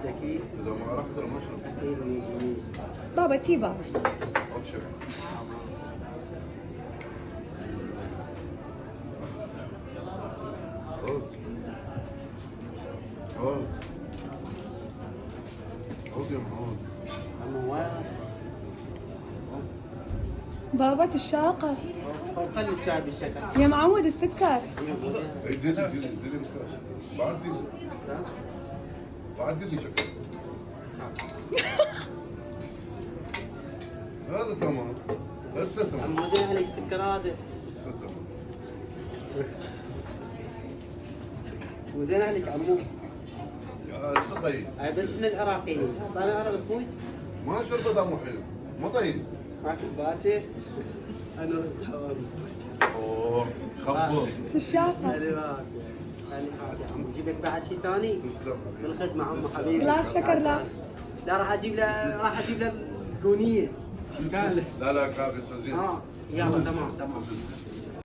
اكيد. اذا ما عرفت ترى ما اشرب. اكيد 100%. بابا تيبا. ابشر. عود عود يا معود. عمو وين؟ بابا الشاقة. خلي الشاي بالشكل. يا معود السكر. اي ديلي الكاس. بعد ديلي. بعد ديلي شكل. هذا تمام. هسه تمام. عمو زين عليك سكر هذا. هسه تمام. وزين عليك عمو. هسه طيب. هاي بس من العراقيين، انا عربي اسمه ما شربه ذا مو حلو. ما طيب. معك باكر. انا رد اوه خبط. الشاقة. خلي بالك. خلي بالك يا عمو، جيب لك بعد شيء ثاني؟ تسلم. بالخدمة عمو حبيبي. لا الشكر لا. لا راح اجيب له كونية. لا لا كافي استاذ. يلا تمام.